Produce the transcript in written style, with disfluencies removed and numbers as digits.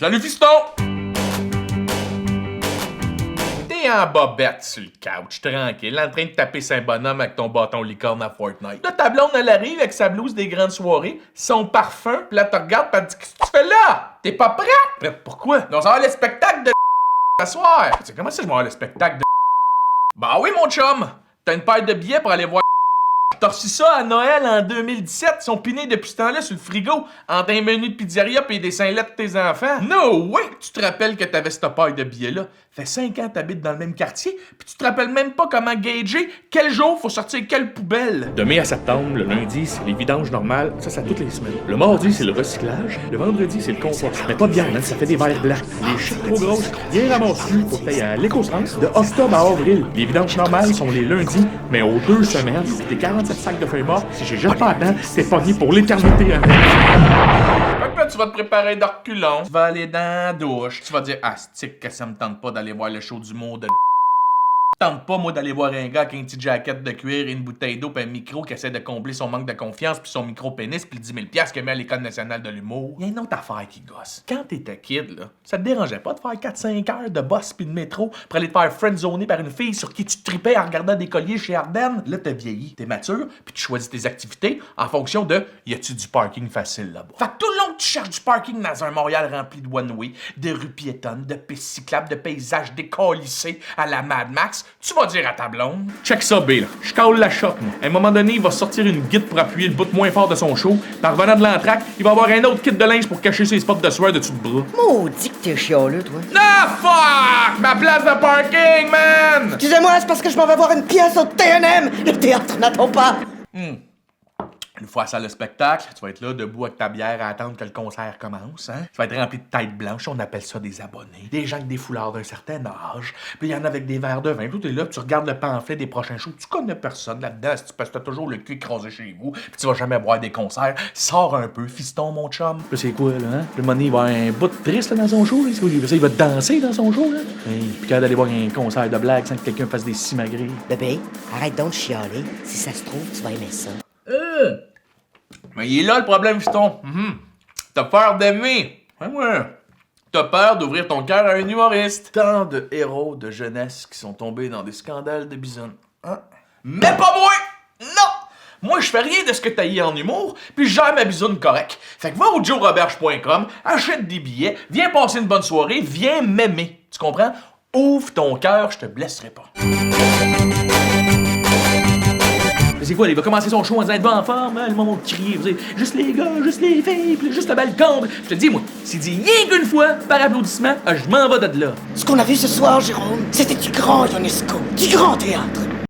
Salut fiston! T'es en bobette sur le couch, tranquille, en train de taper Saint-Bonhomme avec ton bâton licorne à Fortnite. Là, ta blonde, elle arrive avec sa blouse des grandes soirées, son parfum, pis là, tu regardes pis elle dit « Qu'est-ce que tu fais là? T'es pas prête? » Prête pourquoi? On va voir le spectacle de ce soir. Tu sais, comment ça, je vais voir le spectacle de Bah oui, mon chum! T'as une paire de billets pour aller voir. T'as reçu ça à Noël en 2017. Ils sont pinés depuis ce temps-là sur le frigo entre un menu de pizzeria pis des seins-lettes de tes enfants. No way! Tu te rappelles que t'avais cette paire de billets-là. Fait 5 ans que t'habites dans le même quartier pis tu te rappelles même pas comment gager quel jour faut sortir quelle poubelle. De mai à septembre, le lundi, c'est les vidanges normales. Ça, c'est toutes les semaines. Le mardi, c'est le recyclage. Le vendredi, c'est le compost. Mais pas de viande, hein, ça fait des verres blancs. Les chutes trop grosses, bien ramassées pour payer à l'éco-sens de octobre à avril. Les vidanges normales sont les lundis, mais aux 2 semaines, si t'es 47 sacs de feuilles mortes, si j'ai jamais pas dedans, t'es pogné pour l'éternité avec. Fait que là, tu vas te préparer d'orculon. Tu vas aller dans la douche. Tu vas dire, ah, c'est que ça me tente pas d'aller voir le show d'humour de tente pas, moi, d'aller voir un gars avec une petite jaquette de cuir et une bouteille d'eau pis un micro qui essaie de combler son manque de confiance pis son micro-pénis pis le 10 000 $, qu'il met à l'École nationale de l'humour. Y'a une autre affaire qui gosse. Quand t'étais kid, là, ça te dérangeait pas de faire 4-5 heures de boss pis de métro pour aller te faire friendzoner par une fille sur qui tu tripais en regardant des colliers chez Ardennes? Là, t'as vieilli, t'es mature pis tu choisis tes activités en fonction de y a-tu du parking facile là-bas. Fait que tout le long que tu cherches du parking dans un Montréal rempli de one-way, de rues piétonnes, de pistes cyclables, de paysages décollissés à la Mad Max, tu vas dire à ta blonde. Check ça, B, là. Je cale la shot, moi. À un moment donné, il va sortir une guide pour appuyer le bout moins fort de son show. Par revenant de l'entraque, il va avoir un autre kit de linge pour cacher ses spots de sueur de dessous de bras. Maudit que t'es chialeux, toi. Ah, fuck! Ma place de parking, man! Excusez-moi, c'est parce que je m'en vais voir une pièce au TNM. Le théâtre n'attend pas. Une fois à la salle de spectacle, tu vas être là debout avec ta bière à attendre que le concert commence, hein? Tu vas être rempli de têtes blanches, on appelle ça des abonnés. Des gens avec des foulards d'un certain âge. Puis il y en a avec des verres de vin. Puis t'es là, puis tu regardes le pamphlet des prochains shows. Tu connais personne là-dedans, parce que t'as toujours le cul écrasé chez vous. Puis tu vas jamais voir des concerts. Sors un peu, fiston, mon chum. Là, c'est quoi, là, hein? Le money, il va avoir un bout de triste, là, dans son show, là. Il va danser dans son show, là. Hey, puis quand d'aller voir un concert de blagues sans que quelqu'un fasse des simagrées. Bébé, arrête donc de chialer. Si ça se trouve, tu vas aimer ça. Mais il est là le problème, fiston. T'as peur d'aimer. Ouais. T'as peur d'ouvrir ton cœur à un humoriste. Tant de héros de jeunesse qui sont tombés dans des scandales de bisounes. Hein? Mais pas moi! Non! Moi, je fais rien de ce que t'as eu en humour, puis je gère ma bisoune correct. Fait que va au joeroberge.com, achète des billets, viens passer une bonne soirée, viens m'aimer. Tu comprends? Ouvre ton cœur, je te blesserai pas. C'est quoi, il va commencer son show en disant être en forme, hein, le monde va crier, vous savez, juste les gars, juste les filles, puis juste le balcon. Je te dis, moi, s'il dit rien qu'une fois par applaudissement, je m'en vais de là. Ce qu'on a vu ce soir, Jérôme, c'était du grand Ionesco, du grand théâtre.